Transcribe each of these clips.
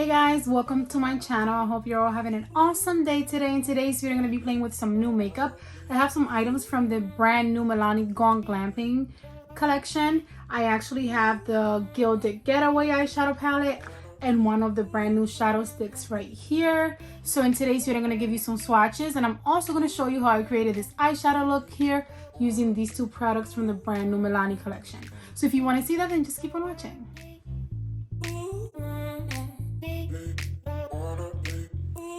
Hey guys, welcome to my channel. I hope you're all having an awesome day today. In today's video, I'm going to be playing with some new makeup. I have some items from the brand new Milani Glamping collection. I actually have the Gilded Getaway eyeshadow palette and one of the brand new shadow sticks right here. So in today's video, I'm going to give you some swatches, and I'm also going to show you how I created this eyeshadow look here using these two products from the brand new Milani collection. So if you want to see that, then just keep on watching.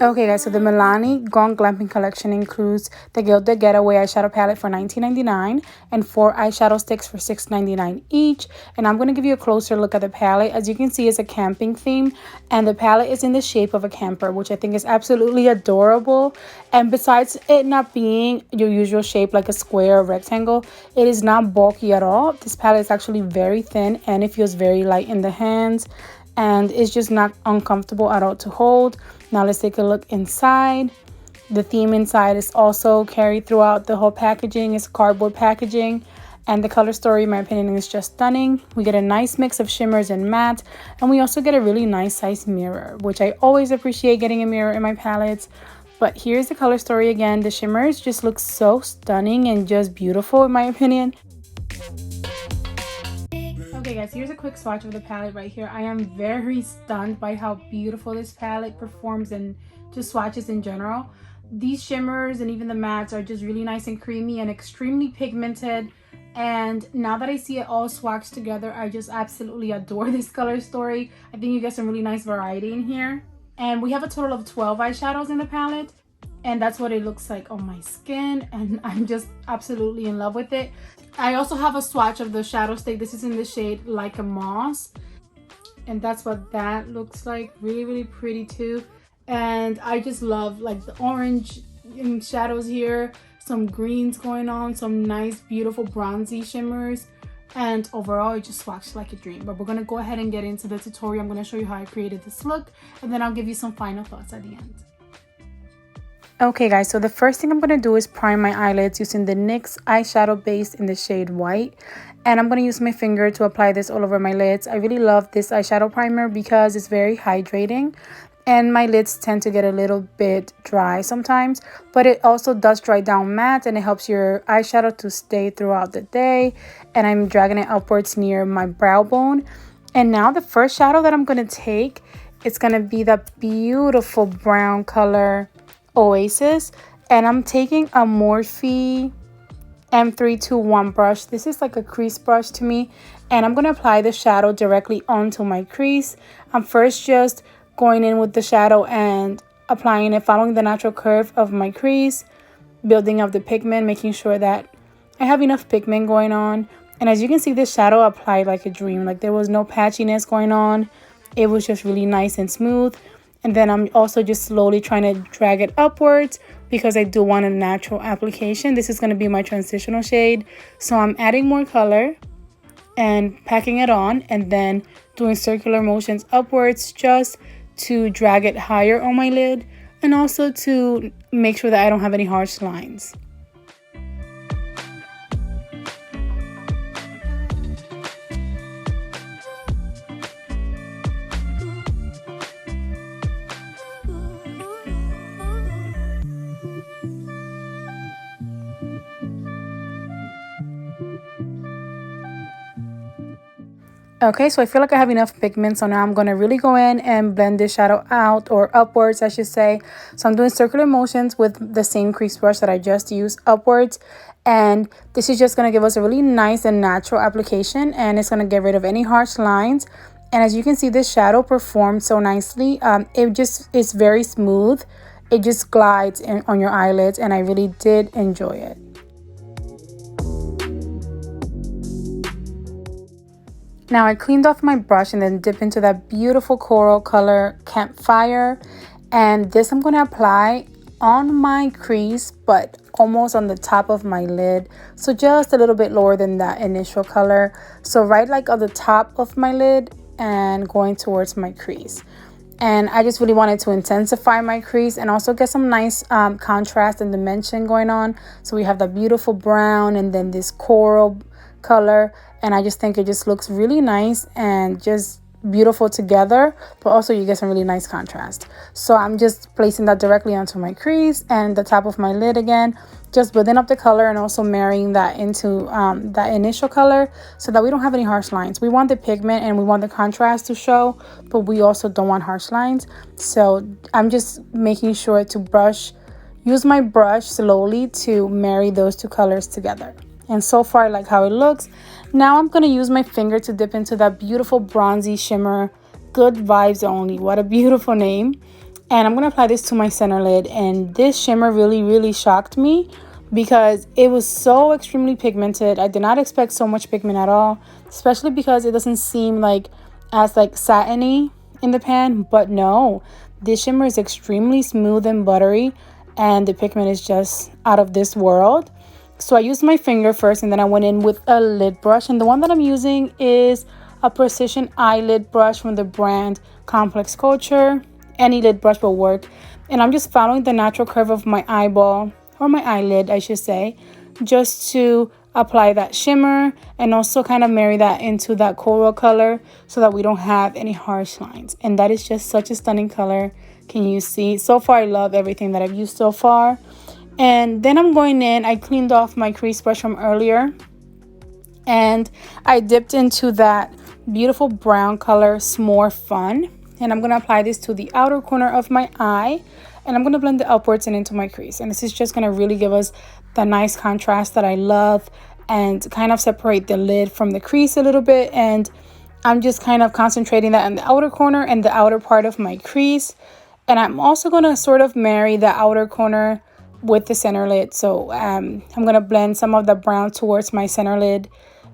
Okay guys, so the Milani Glamping collection includes the Gilded Getaway eyeshadow palette for $19.99 and 4 eyeshadow sticks for $6.99 each. And I'm going to give you a closer look at the palette. As you can see, it's a camping theme, and the palette is in the shape of a camper, which I think is absolutely adorable. And besides it not being your usual shape like a square or rectangle, it is not bulky at all. This palette is actually very thin and it feels very light in the hands, and it's just not uncomfortable at all to hold. Now let's take a look inside. The theme inside is also carried throughout the whole packaging. It's cardboard packaging, and the color story, in my opinion, is just stunning. We get a nice mix of shimmers and matte, and we also get a really nice size mirror, which I always appreciate getting a mirror in my palettes. But here's the color story again. The shimmers just look so stunning and just beautiful, in my opinion. Okay guys, here's a quick swatch of the palette right here. I am very stunned by how beautiful this palette performs and just swatches in general. These shimmers and even the mattes are just really nice and creamy and extremely pigmented. And now that I see it all swatched together, I just absolutely adore this color story. I think you get some really nice variety in here. And we have a total of 12 eyeshadows in the palette. And that's what it looks like on my skin, and I'm just absolutely in love with it. I also have a swatch of the shadow stick. This is in the shade Like a Moss, and that's what that looks like. Really pretty too. And I just love like the orange shadows here, some greens going on, some nice beautiful bronzy shimmers, and overall it just swatched like a dream. But we're going to go ahead and get into the tutorial. I'm going to show you how I created this look, and then I'll give you some final thoughts at the end. Okay guys, so the first thing I'm going to do is prime my eyelids using the NYX eyeshadow base in the shade White. And I'm going to use my finger to apply this all over my lids. I really love this eyeshadow primer because it's very hydrating. And my lids tend to get a little bit dry sometimes. But it also does dry down matte, and it helps your eyeshadow to stay throughout the day. And I'm dragging it upwards near my brow bone. And now the first shadow that I'm going to take, it's going to be the beautiful brown color Oasis, and I'm taking a Morphe M321 brush. This is like a crease brush to me, and I'm going to apply the shadow directly onto my crease. I'm first just going in with the shadow and applying it, following the natural curve of my crease, building up the pigment, making sure that I have enough pigment going on. And as you can see, this shadow applied like a dream. Like there was no patchiness going on. It was just really nice and smooth. And then I'm also just slowly trying to drag it upwards because I do want a natural application. This is going to be my transitional shade. So I'm adding more color and packing it on, and then doing circular motions upwards just to drag it higher on my lid, and also to make sure that I don't have any harsh lines. Okay, so I feel like I have enough pigment, so now I'm going to really go in and blend this shadow out, or upwards I should say. So I'm doing circular motions with the same crease brush that I just used upwards, and this is just going to give us a really nice and natural application, and it's going to get rid of any harsh lines. And as you can see, this shadow performs so nicely. It just is very smooth. It just glides on your eyelids, and I really did enjoy it. Now I cleaned off my brush and then dip into that beautiful coral color Campfire, and this I'm going to apply on my crease, but almost on the top of my lid, so just a little bit lower than that initial color. So right like on the top of my lid and going towards my crease. And I just really wanted to intensify my crease and also get some nice contrast and dimension going on. So we have the beautiful brown and then this coral color, and I just think it just looks really nice and just beautiful together, but also you get some really nice contrast. So I'm just placing that directly onto my crease and the top of my lid again, just building up the color and also marrying that into that initial color so that we don't have any harsh lines. We want the pigment and we want the contrast to show, but we also don't want harsh lines. So I'm just making sure to use my brush slowly to marry those two colors together. And so far I like how it looks. Now I'm going to use my finger to dip into that beautiful bronzy shimmer, Good Vibes Only. What a beautiful name. And I'm going to apply this to my center lid. And this shimmer really shocked me because it was so extremely pigmented. I did not expect so much pigment at all, especially because it doesn't seem as satiny in the pan. But no, this shimmer is extremely smooth and buttery, and the pigment is just out of this world. So I used my finger first, and then I went in with a lid brush. And the one that I'm using is a precision eyelid brush from the brand Complex Culture. Any lid brush will work. And I'm just following the natural curve of my eyeball, or my eyelid, I should say, just to apply that shimmer and also kind of marry that into that coral color so that we don't have any harsh lines. And that is just such a stunning color. Can you see? So far, I love everything that I've used so far. And then I'm going in, I cleaned off my crease brush from earlier, and I dipped into that beautiful brown color, S'more Fun. And I'm going to apply this to the outer corner of my eye, and I'm going to blend it upwards and into my crease. And this is just going to really give us the nice contrast that I love and kind of separate the lid from the crease a little bit. And I'm just kind of concentrating that in the outer corner and the outer part of my crease. And I'm also going to sort of marry the outer corner with the center lid. So I'm going to blend some of the brown towards my center lid,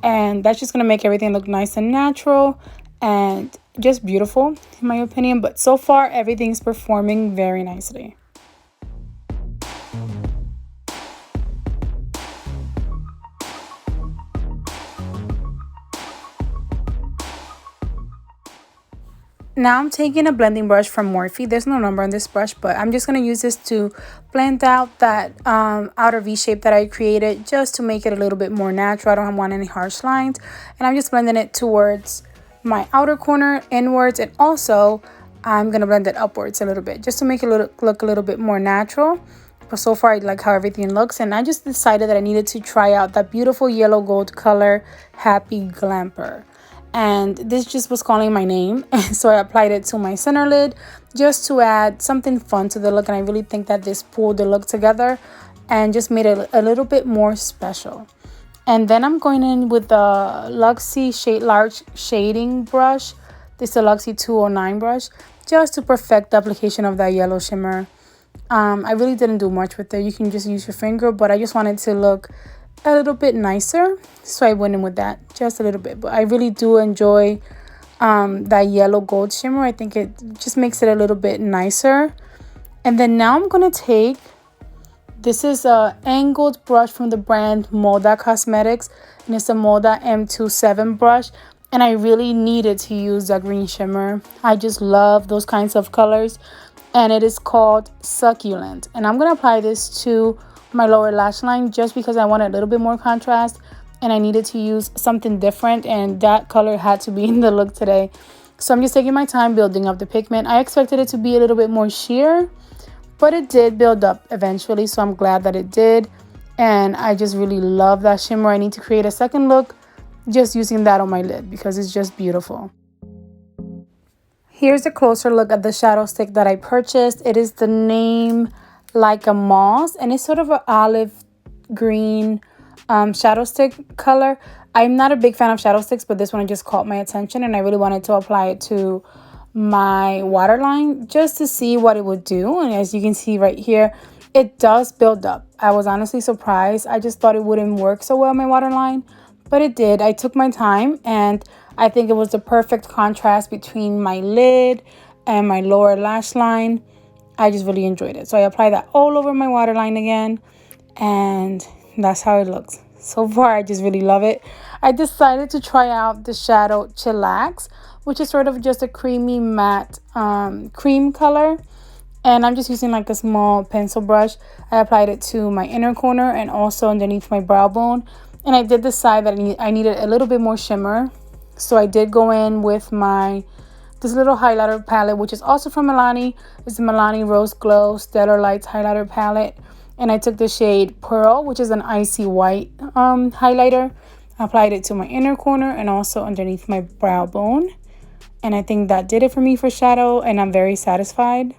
and that's just going to make everything look nice and natural and just beautiful in my opinion. But so far everything's performing very nicely. Now I'm taking a blending brush from Morphe. There's no number on this brush, but I'm just going to use this to blend out that outer V shape that I created, just to make it a little bit more natural. I don't want any harsh lines. And I'm just blending it towards my outer corner, inwards, and also I'm going to blend it upwards a little bit, just to make it look a little bit more natural. But so far I like how everything looks, and I just decided that I needed to try out that beautiful yellow gold color, Happy Glamper. And this just was calling my name, so I applied it to my center lid just to add something fun to the look. And I really think that this pulled the look together and just made it a little bit more special. And then I'm going in with the Luxie Large Shading Brush. This is a Luxie 209 brush, just to perfect the application of that yellow shimmer. I really didn't do much with it. You can just use your finger, but I just wanted to look a little bit nicer, so I went in with that just a little bit. But I really do enjoy that yellow gold shimmer. I think it just makes it a little bit nicer. And then now I'm going to take, this is a angled brush from the brand Moda Cosmetics, and it's a Moda M27 brush. And I really needed to use that green shimmer. I just love those kinds of colors. And it is called Succulent. And I'm going to apply this to my lower lash line just because I wanted a little bit more contrast and I needed to use something different, and that color had to be in the look today. So I'm just taking my time building up the pigment. I expected it to be a little bit more sheer, but it did build up eventually, so I'm glad that it did. And I just really love that shimmer. I need to create a second look just using that on my lid because it's just beautiful. Here's a closer look at the shadow stick that I purchased. It is the name Like a Moss, and it's sort of an olive green shadow stick color. I'm not a big fan of shadow sticks, but this one just caught my attention, and I really wanted to apply it to my waterline just to see what it would do. And as you can see right here, it does build up. I was honestly surprised. I just thought it wouldn't work so well on my waterline, but it did. I took my time, and I think it was the perfect contrast between my lid and my lower lash line. I just really enjoyed it. So I applied that all over my waterline again, and that's how it looks. So far, I just really love it. I decided to try out the shadow Chillax, which is sort of just a creamy matte cream color. And I'm just using like a small pencil brush. I applied it to my inner corner and also underneath my brow bone. And I did decide that I needed a little bit more shimmer. So I did go in with my this little highlighter palette, which is also from Milani. It's the Milani Rose Glow Stellar Lights highlighter palette, and I took the shade Pearl, which is an icy white highlighter. I applied it to my inner corner and also underneath my brow bone, and I think that did it for me for shadow, and I'm very satisfied.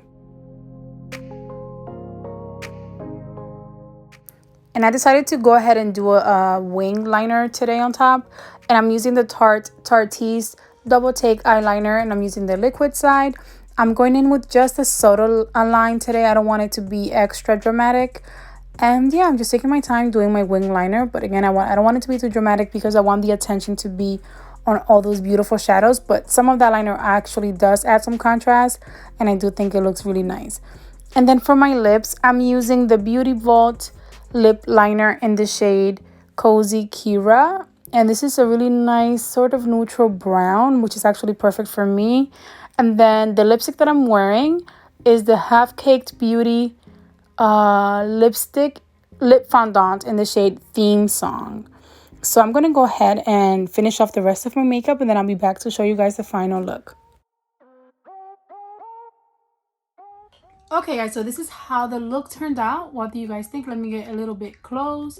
And I decided to go ahead and do a wing liner today on top. And I'm using the Tarte's Double Take eyeliner, and I'm using the liquid side. I'm going in with just a subtle line today. I don't want it to be extra dramatic. And yeah, I'm just taking my time doing my wing liner. But again, I don't want it to be too dramatic because I want the attention to be on all those beautiful shadows. But some of that liner actually does add some contrast, and I do think it looks really nice. And then for my lips, I'm using the Beauty Vault lip liner in the shade Cozy Kira, and this is a really nice sort of neutral brown, which is actually perfect for me. And then the lipstick that I'm wearing is the Half Caked Beauty lip fondant in the shade Theme Song. So I'm gonna go ahead and finish off the rest of my makeup, and then I'll be back to show you guys the final look. Okay guys, so this is how the look turned out. What do you guys think? Let me get a little bit close.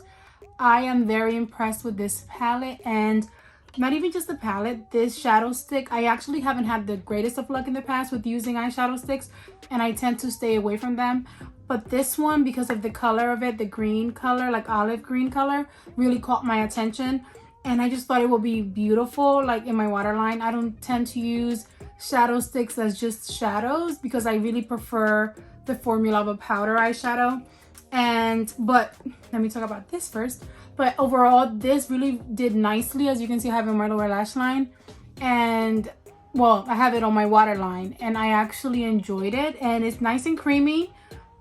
I am very impressed with this palette, and not even just the palette, this shadow stick. I actually haven't had the greatest of luck in the past with using eyeshadow sticks, and I tend to stay away from them. But this one, because of the color of it, the green color, like olive green color, really caught my attention. And I just thought it would be beautiful, like in my waterline. I don't tend to use shadow sticks as just shadows because I really prefer the formula of a powder eyeshadow. But let me talk about this first. But overall, this really did nicely. As you can see, I have it on my lower lash line, and well, I have it on my waterline, and I actually enjoyed it. And it's nice and creamy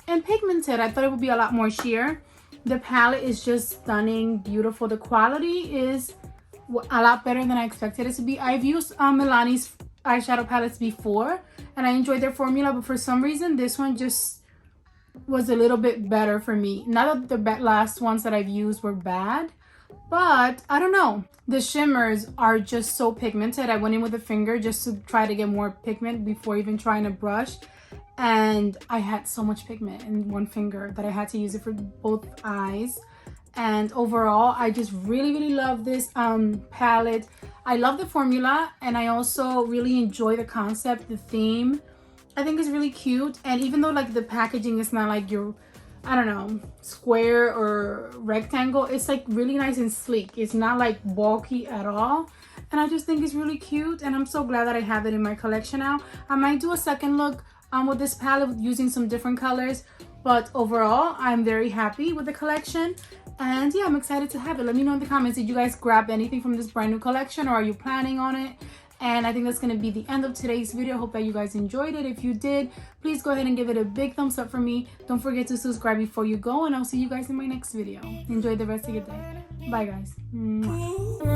and pigmented. I thought it would be a lot more sheer. The palette is just stunning, beautiful. The quality is a lot better than I expected it to be. I've used Milani's eyeshadow palettes before, and I enjoyed their formula, but for some reason this one just was a little bit better for me. Not that the last ones that I've used were bad, but I don't know. The shimmers are just so pigmented. I went in with a finger just to try to get more pigment before even trying to brush, and I had so much pigment in one finger that I had to use it for both eyes. And overall, I just really love this palette. I love the formula, and I also really enjoy the concept, the theme. I think it's really cute. And even though like the packaging is not like your, I don't know, square or rectangle, it's like really nice and sleek. It's not like bulky at all. And I just think it's really cute, and I'm so glad that I have it in my collection now. I might do a second look with this palette using some different colors, but overall I'm very happy with the collection. And yeah, I'm excited to have it. Let me know in the comments, did you guys grab anything from this brand new collection, or are you planning on it? And I think that's going to be the end of today's video. Hope that you guys enjoyed it. If you did, please go ahead and give it a big thumbs up for me. Don't forget to subscribe before you go, and I'll see you guys in my next video. Enjoy the rest of your day. Bye guys. Mwah.